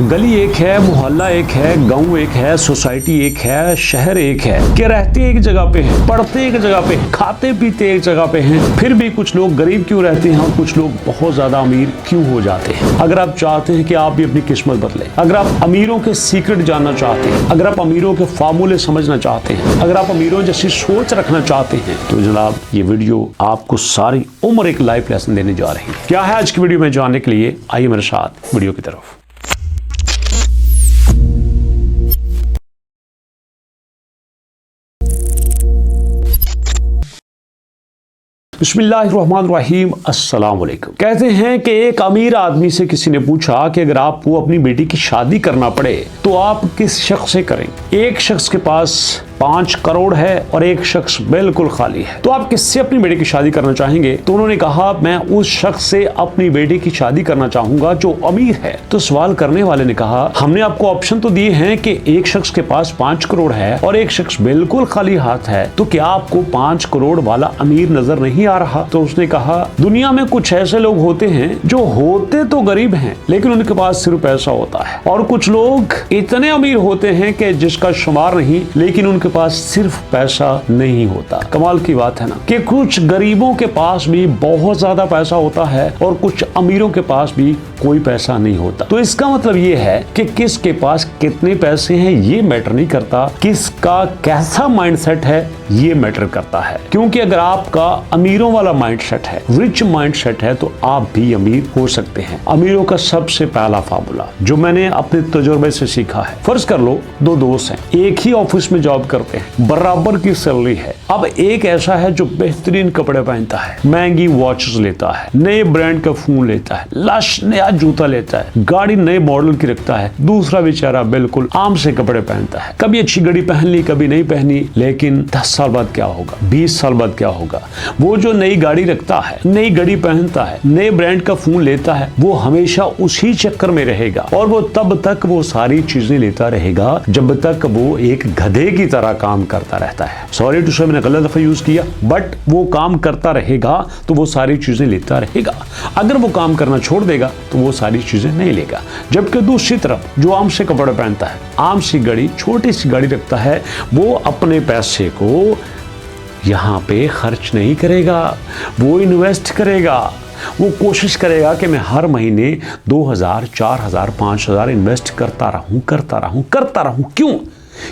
गली एक है, मोहल्ला एक है, गांव एक है, सोसाइटी एक है, शहर एक है, कि रहते एक जगह पे हैं, पढ़ते एक जगह पे, खाते पीते एक जगह पे हैं, फिर भी कुछ लोग गरीब क्यों रहते हैं और कुछ लोग बहुत ज्यादा अमीर क्यों हो जाते हैं। अगर आप चाहते हैं कि आप भी अपनी किस्मत बदले, अगर आप अमीरों के सीक्रेट जानना चाहते हैं, अगर आप अमीरों के फार्मूले समझना चाहते हैं, अगर आप अमीरों जैसी सोच रखना चाहते हैं, तो जनाब ये वीडियो आपको सारी उम्र एक लाइफ लेसन देने जा रही है। क्या है आज की वीडियो में जानने के लिए आइए मेरे साथ वीडियो की तरफ। बिस्मिल्लाहिर्रहमानिर्रहीम, अस्सलाम वालेकुम। कहते हैं कि एक अमीर आदमी से किसी ने पूछा कि अगर आपको अपनी बेटी की शादी करना पड़े तो आप किस शख्स से करें। एक शख्स के पास 5 करोड़ है और एक शख्स बिल्कुल खाली है, तो आप किससे अपनी बेटी की शादी करना चाहेंगे। तो उन्होंने कहा मैं उस शख्स से अपनी बेटी की शादी करना चाहूंगा जो अमीर है। तो सवाल करने वाले ने कहा हमने आपको ऑप्शन तो दिए हैं कि एक शख्स के पास 5 करोड़ है और एक शख्स बिल्कुल खाली हाथ है, तो क्या आपको 5 करोड़ वाला अमीर नजर नहीं आ रहा। तो उसने कहा दुनिया में कुछ ऐसे लोग होते हैं जो होते तो गरीब हैं लेकिन उनके पास सिर्फ पैसा होता है, और कुछ लोग इतने अमीर होते हैं कि जिसका शुमार नहीं लेकिन उनके पास सिर्फ पैसा नहीं होता। कमाल की बात है ना कि कुछ गरीबों के पास भी बहुत ज्यादा पैसा होता है और कुछ अमीरों के पास भी कोई पैसा नहीं होता। तो इसका मतलब ये है कि किसके पास कितने पैसे हैं ये मैटर नहीं करता, किसका कैसा माइंडसेट है ये मैटर करता है। क्योंकि अगर आपका अमीरों वाला माइंडसेट है, रिच माइंडसेट है, तो आप भी अमीर हो सकते हैं। अमीरों का सबसे पहला फार्मूला जो मैंने अपने तजुर्बे से सीखा है, फर्ज कर लो 2 दोस्त हैं, एक ही ऑफिस में जॉब करते हैं, बराबर की सैलरी है। अब एक ऐसा है जो बेहतरीन कपड़े पहनता है, महंगी वॉचेस लेता है, नए ब्रांड का फोन लेता है, लश नया जूता लेता है, गाड़ी नए मॉडल की रखता है। दूसरा बेचारा बिल्कुल आम से कपड़े पहनता है, कभी अच्छी घड़ी पहन ली कभी नहीं पहनी, लेकिन 10 साल बाद क्या होगा, 20 साल बाद क्या होगा। वो जो नई गाड़ी रखता है, नई घड़ी पहनता है, नए ब्रांड का फोन लेता है, वो हमेशा उसी चक्कर में रहेगा और वो तब तक वो सारी चीजें लेता रहेगा जब तक वो एक गधे की तरह काम करता रहता है। सॉरी टू से मैंने गलत लफ्ज़ यूज किया, बट वो काम करता रहेगा तो वो सारी चीजें लेता रहेगा। अगर वो काम करना छोड़ देगा तो वो सारी चीजें नहीं लेगा। जबकि दूसरी तरफ जो आम से कपड़े पहनता है, आम सी गाड़ी, छोटी सी गाड़ी रखता है, वो अपने पैसे को यहाँ पे खर्च नहीं करेगा, वो इन्वेस्ट करेगा। वो कोशिश करेगा कि मैं हर महीने 2000, 4000, 5000 इन्वेस्ट करता रहूं। क्यों?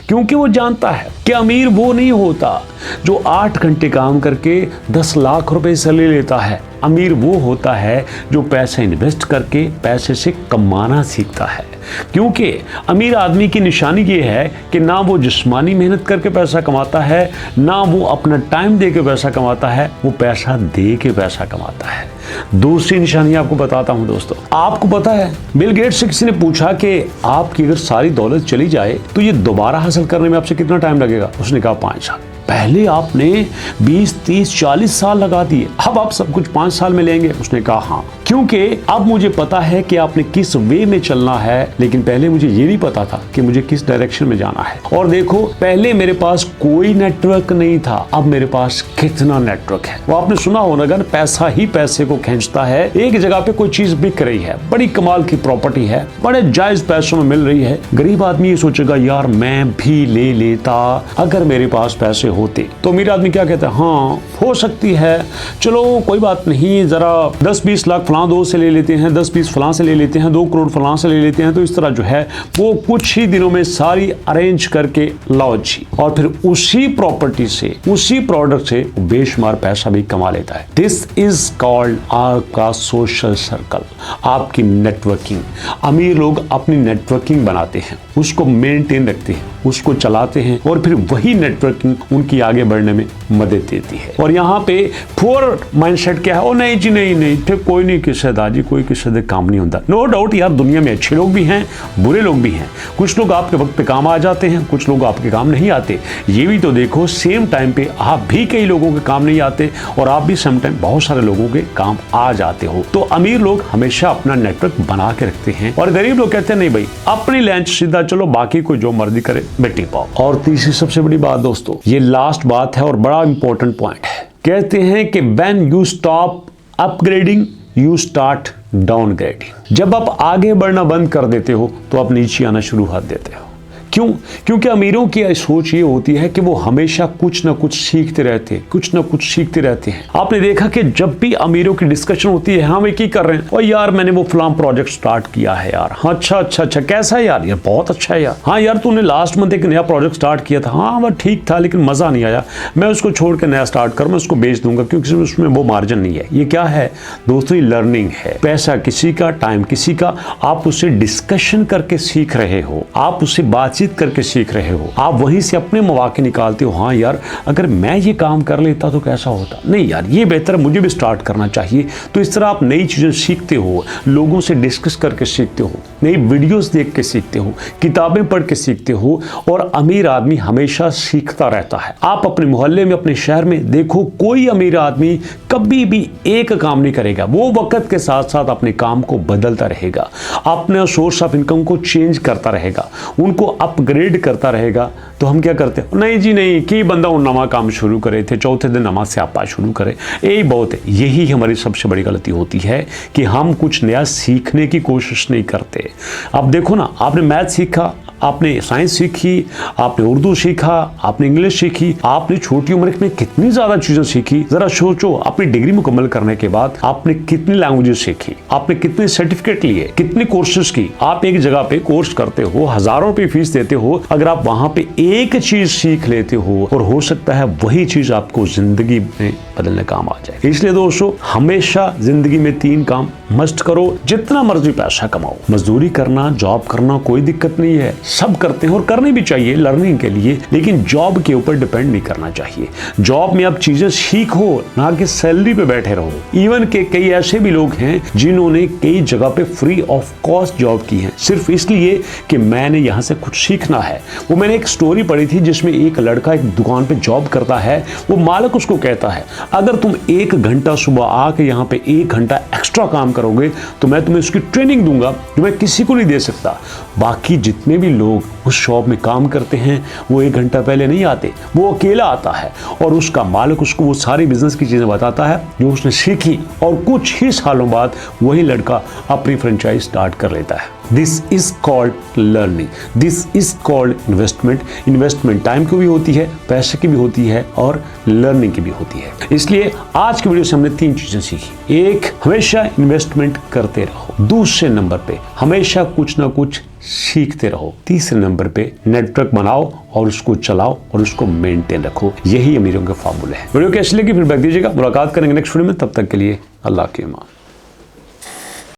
क्योंकि वो जानता है कि अमीर वो नहीं होता जो 8 घंटे काम करके 10 लाख रुपए सैलरी लेता है। अमीर वो होता है जो पैसा इन्वेस्ट करके पैसे से कमाना सीखता है। क्योंकि अमीर आदमी की निशानी ये है कि ना वो जिस्मानी मेहनत करके पैसा कमाता है, ना वो अपना टाइम दे के पैसा कमाता है, वो पैसा दे के पैसा कमाता है। दूसरी निशानी आपको बताता हूं दोस्तों, आपको पता है बिल गेट्स से किसी ने पूछा कि आपकी अगर सारी दौलत चली जाए तो ये दोबारा हासिल करने में आपसे कितना टाइम लगेगा। उसने कहा 5 साल। पहले आपने 20, 30, 40 साल लगा दिए, अब आप सब कुछ 5 साल में लेंगे। उसने कहा हाँ, क्योंकि अब मुझे पता है कि आपने किस वे में चलना है, लेकिन पहले मुझे ये नहीं पता था कि मुझे किस डायरेक्शन में जाना है। और देखो पहले मेरे पास कोई नेटवर्क नहीं था, अब मेरे पास कितना नेटवर्क है। वो आपने सुना होगा ना, पैसा ही पैसे को खींचता है। एक जगह पे कोई चीज बिक रही है, बड़ी कमाल की प्रॉपर्टी है, बड़े जायज पैसों में मिल रही है, गरीब आदमी ये सोचेगा यार मैं भी ले लेता अगर मेरे पास पैसे होते। तो अमीर आदमी क्या कहता है, हाँ हो सकती है, चलो कोई बात नहीं, जरा 10-20 लाख फलां दोस्त से ले लेते हैं, 10-20 फलां से ले लेते हैं, 2 करोड़ फलां से ले लेते हैं। तो इस तरह जो है वो कुछ ही दिनों में सारी अरेंज करके लाओ जी, और फिर उसी प्रॉपर्टी से, उसी प्रोडक्ट से बेशुमार पैसा भी कमा लेता है। दिस इज कॉल्ड आपका सोशल सर्कल, आपकी नेटवर्किंग। अमीर लोग अपनी नेटवर्किंग बनाते हैं, उसको मेंटेन रखते हैं, उसको चलाते हैं, और फिर वही नेटवर्किंग उनकी आगे बढ़ने में मदद देती है। और यहाँ पे पुअर माइंडसेट क्या है, ओ नहीं जी नहीं फिर कोई नहीं किसी दाजी, कोई किसी दे काम नहीं होता। नो डाउट यार, दुनिया में अच्छे लोग भी हैं, बुरे लोग भी हैं। कुछ लोग आपके वक्त पे काम आ जाते हैं, कुछ लोग आपके काम नहीं आते। ये भी तो देखो, सेम टाइम पे आप भी कई लोगों के काम नहीं आते और आप भी सेम टाइम बहुत सारे लोगों के काम आ जाते हो। तो अमीर लोग हमेशा अपना नेटवर्क बना के रखते हैं और गरीब लोग कहते हैं नहीं भाई, अपनी लाइन सीधा चलो, बाकी को जो मर्जी करे बेटी पाओ। और तीसरी सबसे बड़ी बात दोस्तों, ये लास्ट बात है और बड़ा इंपॉर्टेंट पॉइंट है। कहते हैं कि when you stop upgrading you start downgrading. जब आप आगे बढ़ना बंद कर देते हो तो आप नीचे आना शुरू कर देते हो। क्यों? क्योंकि अमीरों की सोच ये होती है कि वो हमेशा कुछ ना कुछ सीखते रहते हैं, कुछ ना कुछ सीखते रहते हैं। आपने देखा कि जब भी अमीरों की डिस्कशन होती है, हाँ वे क्या कर रहे हैं, और यार मैंने वो फलां प्रोजेक्ट स्टार्ट किया है यार, हाँ अच्छा कैसा है यार, बहुत अच्छा है यार, हाँ यार तूने लास्ट मंथ एक नया प्रोजेक्ट स्टार्ट किया था, हाँ वह ठीक था लेकिन मजा नहीं आया, मैं उसको छोड़ के नया स्टार्ट कर, मैं उसको बेच दूंगा क्योंकि उसमें वो मार्जिन नहीं है। ये क्या है दोस्तों? ये लर्निंग है। पैसा किसी का, टाइम किसी का, आप उससे डिस्कशन करके सीख रहे हो, आप उससे बातचीत करके सीख रहे हो, आप वहीं से अपने मौके निकालते हो। हाँ यार अगर मैं ये काम कर लेता तो कैसा होता, नहीं यार ये बेहतर, मुझे भी स्टार्ट करना चाहिए। तो इस तरह आप नई चीजें सीखते हो, लोगों से डिस्कस करके सीखते हो, नई वीडियोस देख के सीखते हो, किताबें पढ़ के सीखते हो। और अमीर आदमी हमेशा सीखता रहता है। आप अपने मोहल्ले में, अपने शहर में देखो, कोई अमीर आदमी कभी भी एक काम नहीं करेगा, वो वक्त के साथ साथ अपने काम को बदलता रहेगा, अपने सोर्स ऑफ इनकम को चेंज करता रहेगा, उनको अपग्रेड करता रहेगा। तो हम क्या करते हैं, नहीं जी नहीं, कि बंदा वो नवा काम शुरू करे थे, चौथे दिन नमाज से आपा शुरू करे, यही बहुत है। यही हमारी सबसे बड़ी गलती होती है कि हम कुछ नया सीखने की कोशिश नहीं करते। अब देखो ना, आपने मैथ सीखा, आपने साइंस सीखी, आपने उर्दू सीखा, आपने इंग्लिश सीखी, आपने छोटी उम्र में कितनी ज्यादा चीजें सीखी। जरा सोचो, अपनी डिग्री मुकम्मल करने के बाद आपने कितनी लैंग्वेजेस सीखी, आपने कितने सर्टिफिकेट लिए, कितनी कोर्सेज की। आप एक जगह पे कोर्स करते हो, हजारों रुपए फीस देते हो, अगर आप वहां पे एक चीज सीख लेते हो और हो सकता है वही चीज आपको जिंदगी में बदलने काम आ जाए। इसलिए दोस्तों हमेशा जिंदगी में 3 काम मस्ट करो। जितना मर्जी पैसा कमाओ, मजदूरी करना, जॉब करना कोई दिक्कत नहीं है, सब करते हैं और करनी भी चाहिए लर्निंग के लिए, लेकिन जॉब के ऊपर डिपेंड नहीं करना चाहिए। जॉब में आप चीजें सीखो, ना कि सैलरी पे बैठे रहो। इवन के कई ऐसे भी लोग हैं जिन्होंने कई जगह पे फ्री ऑफ कॉस्ट जॉब की है, सिर्फ इसलिए कि मैंने यहाँ से कुछ सीखना है। वो मैंने एक स्टोरी पढ़ी थी जिसमें एक लड़का एक दुकान पे जॉब करता है, वो मालिक उसको कहता है अगर तुम 1 घंटा सुबह आके यहाँ पे 1 घंटा एक्स्ट्रा काम करोगे तो मैं तुम्हें उसकी ट्रेनिंग दूंगा जो मैं किसी को नहीं दे सकता। बाकी जितने भी लोग उस शॉप में काम करते हैं वो 1 घंटा पहले नहीं आते, वो अकेला आता है और उसका मालिक उसको वो सारी बिजनेस की चीजें बताता है जो उसने सीखी, और कुछ ही सालों बाद वही लड़का अपनी फ्रेंचाइज स्टार्ट कर लेता है। This is called learning, this is called investment. Investment time की भी होती है, पैसे की भी होती है और लर्निंग की भी होती है। इसलिए आज की वीडियो से हमने 3 चीजें सीखी। एक, हमेशा इन्वेस्टमेंट करते रहो। दूसरे नंबर पे हमेशा कुछ ना कुछ सीखते रहो। तीसरे नंबर पे नेटवर्क बनाओ और उसको चलाओ और उसको मेंटेन रखो। यही अमीरों के फार्मूले हैं। वीडियो कैसी लगी फीडबैक दीजिएगा। मुलाकात करेंगे नेक्स्ट वीडियो में, तब तक के लिए अल्लाह के अमान।